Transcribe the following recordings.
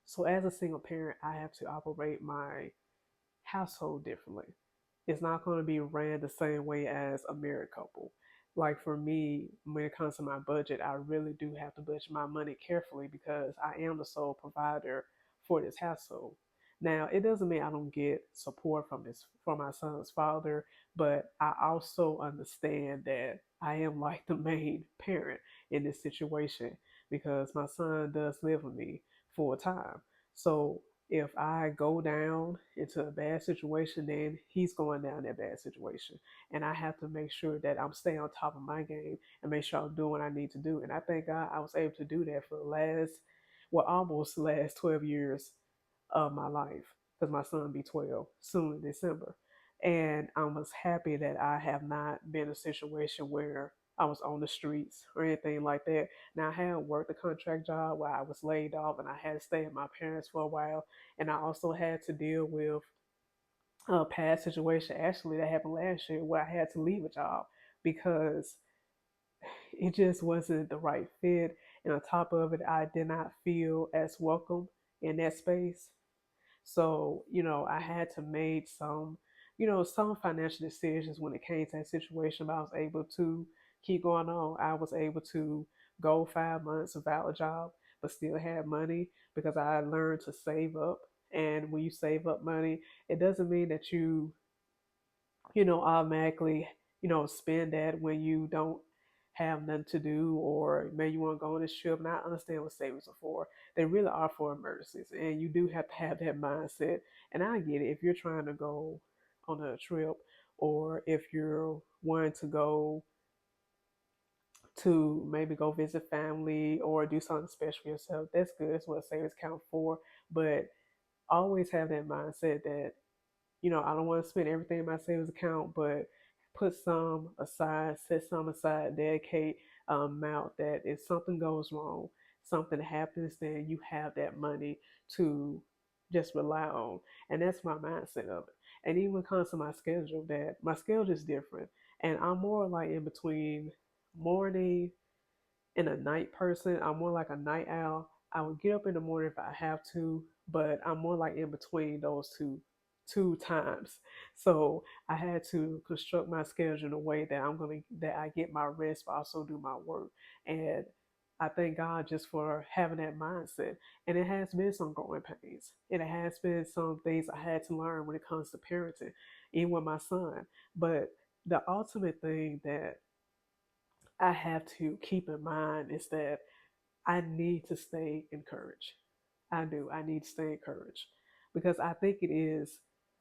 So as a single parent, I have to operate my household differently. It's not going to be ran the same way as a married couple. Like for me, when it comes to my budget, I really do have to budget my money carefully because I am the sole provider for this household. Now, it doesn't mean I don't get support from my son's father, but I also understand that I am like the main parent in this situation because my son does live with me full time. So if I go down into a bad situation, then he's going down that bad situation. And I have to make sure that I'm staying on top of my game and make sure I'm doing what I need to do. And I thank God I was able to do that for the almost the last 12 years of my life because my son be 12 soon in December. And I was happy that I have not been in a situation where I was on the streets or anything like that. Now, I had worked a contract job where I was laid off and I had to stay at my parents for a while. And I also had to deal with a past situation actually that happened last year where I had to leave a job because it just wasn't the right fit. And on top of it, I did not feel as welcome in that space. So, I had to make some financial decisions when it came to that situation, but I was able to keep going on. I was able to go 5 months without a job, but still have money because I learned to save up. And when you save up money, it doesn't mean that you automatically, spend that when you don't have nothing to do or maybe you want to go on this trip. And I understand what savings are for. They really are for emergencies. And you do have to have that mindset. And I get it if you're trying to go on a trip or if you're wanting to go to maybe go visit family or do something special for yourself. That's good. That's what savings count for. But always have that mindset that I don't want to spend everything in my savings account, but put some aside, set some aside, dedicate an amount that if something goes wrong, something happens, then you have that money to just rely on. And that's my mindset of it. And even when it comes to my schedule, that my schedule is different. And I'm more like in between morning and a night person. I'm more like a night owl. I would get up in the morning if I have to, but I'm more like in between those two times. So I had to construct my schedule in a way that that I get my rest but also do my work. And I thank God just for having that mindset. And it has been some growing pains. And it has been some things I had to learn when it comes to parenting, even with my son. But the ultimate thing that I have to keep in mind is that I need to stay encouraged. I do. I need to stay encouraged because I think it is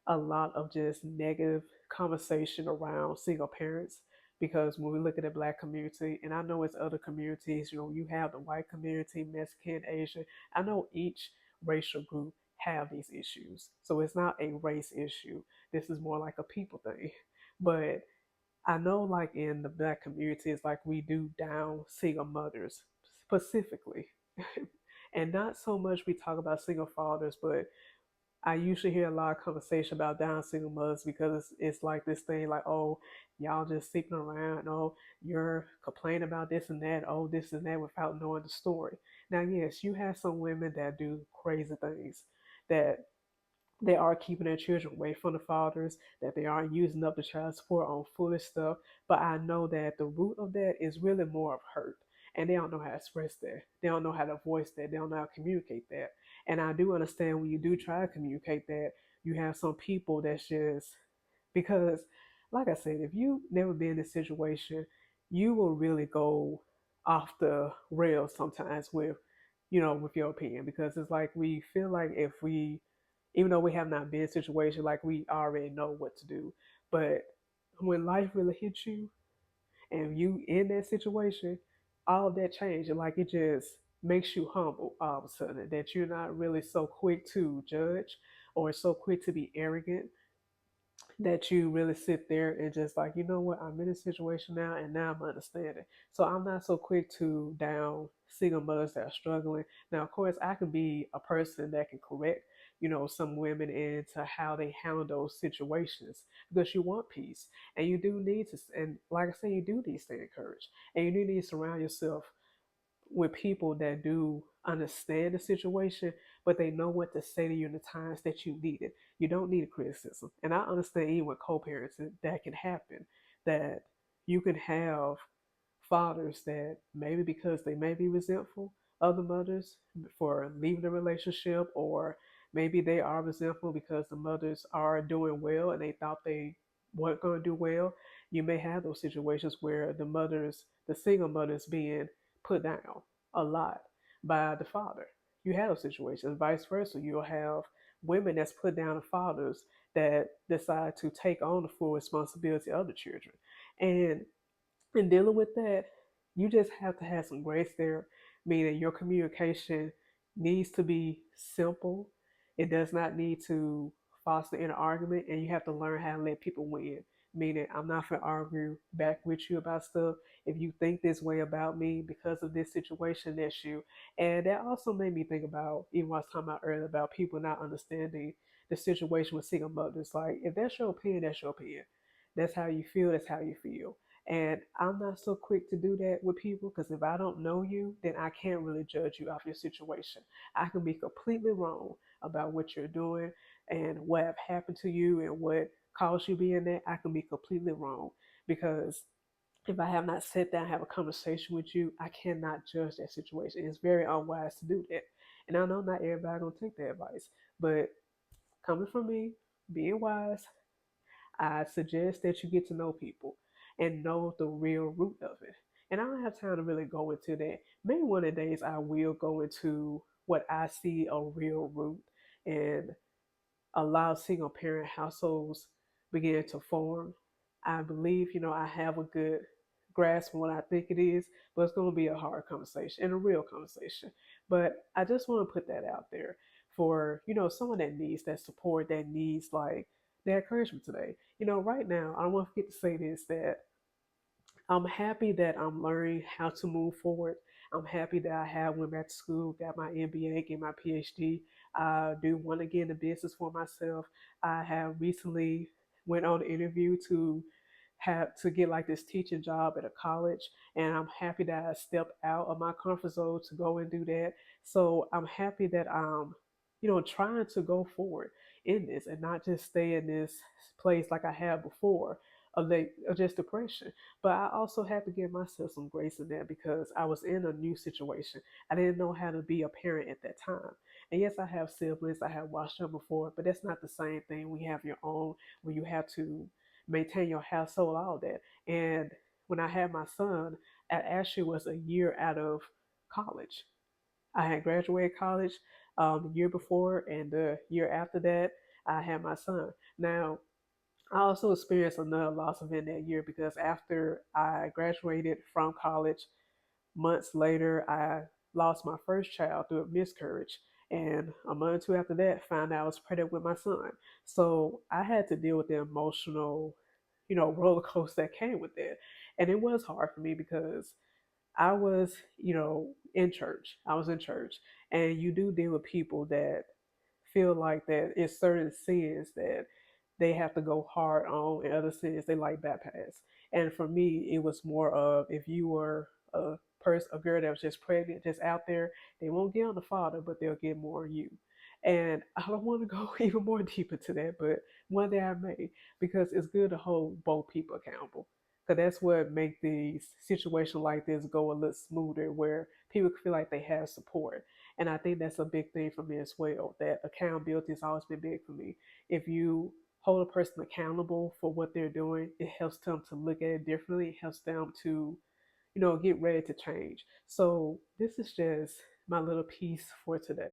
a lot of just negative conversation around single parents. Because when we look at the black community, and I know it's other communities, you have the white community, Mexican, Asian. I know each racial group have these issues. So it's not a race issue. This is more like a people thing. But I know, like in the black community, it's like we do down single mothers specifically, and not so much we talk about single fathers, but I usually hear a lot of conversation about down single mothers because it's like this thing like, oh, y'all just sleeping around, oh, you're complaining about this and that, oh, this and that without knowing the story. Now, yes, you have some women that do crazy things that they are keeping their children away from the fathers, that they are using up the child support on foolish stuff. But I know that the root of that is really more of hurt. And they don't know how to express that. They don't know how to voice that. They don't know how to communicate that. And I do understand when you do try to communicate that, you have some people that's just because, like I said, if you never been in this situation, you will really go off the rails sometimes with your opinion because it's like we feel like if we even though we have not been in a situation like we already know what to do. But when life really hits you and you in that situation, all of that change and like it just makes you humble all of a sudden that you're not really so quick to judge or so quick to be arrogant that you really sit there and just like, you know what, I'm in a situation now and now I'm understanding. So I'm not so quick to down single mothers that are struggling. Now, of course, I can be a person that can correct, some women into how they handle those situations because you want peace and you do need to, and like I said, you do need to stay encouraged and you do need to surround yourself with people that do understand the situation, but they know what to say to you in the times that you need it. You don't need a criticism. And I understand even with co-parents that can happen, that you can have fathers that maybe because they may be resentful of the mothers for leaving the relationship, or maybe they are resentful because the mothers are doing well and they thought they weren't going to do well. You may have those situations where the single mothers being put down a lot by the father. You have those situations. Vice versa. You'll have women that's put down the fathers that decide to take on the full responsibility of the children. And in dealing with that, you just have to have some grace there, meaning your communication needs to be simple. It does not need to foster an argument, and you have to learn how to let people win. Meaning, I'm not going to argue back with you about stuff. If you think this way about me because of this situation, that's you. And that also made me think about, even what I was talking about earlier, about people not understanding the situation with single mothers. Like, if that's your opinion, that's your opinion. That's how you feel, that's how you feel. And I'm not so quick to do that with people because if I don't know you, then I can't really judge you off your situation. I can be completely wrong about what you're doing and what have happened to you and what caused you being there. I can be completely wrong because if I have not sat down and have a conversation with you, I cannot judge that situation. It's very unwise to do that. And I know not everybody gonna take that advice, but coming from me, being wise, I suggest that you get to know people and know the real root of it. And I don't have time to really go into that. Maybe one of the days I will go into what I see a real root and allow single parent households begin to form. I believe, I have a good grasp on what I think it is, but it's going to be a hard conversation and a real conversation. But I just want to put that out there for, someone that needs that support, that needs like that encouragement today. Right now, I don't want to forget to say this that I'm happy that I'm learning how to move forward. I'm happy that I have went back to school, got my MBA, get my PhD. I do want to get in the business for myself. I have recently went on an interview to have to get like this teaching job at a college, and I'm happy that I stepped out of my comfort zone to go and do that. So I'm happy that I'm, trying to go forward in this and not just stay in this place like I have before of just depression. But I also had to give myself some grace in that because I was in a new situation. I didn't know how to be a parent at that time. And yes, I have siblings, I have watched them before, but that's not the same thing when you have your own, when you have to maintain your household, all that. And when I had my son, I actually was a year out of college. I had graduated college the year before, and the year after that, I had my son. Now, I also experienced another loss event that year because after I graduated from college, months later, I lost my first child through a miscarriage. And a month or two after that, found out I was pregnant with my son. So I had to deal with the emotional, roller coaster that came with that. And it was hard for me because I was, in church. I was in church. And you do deal with people that feel like that it's certain sins that they have to go hard on and other sins they like bypass. And for me, it was more of if you were a girl that was just pregnant, just out there, they won't get on the father, but they'll get more on you. And I don't want to go even more deep into that, but one day I may, because it's good to hold both people accountable. Because that's what make these situations like this go a little smoother, where people feel like they have support. And I think that's a big thing for me as well. That accountability has always been big for me. If you hold a person accountable for what they're doing, it helps them to look at it differently. It helps them to, get ready to change. So this is just my little piece for today.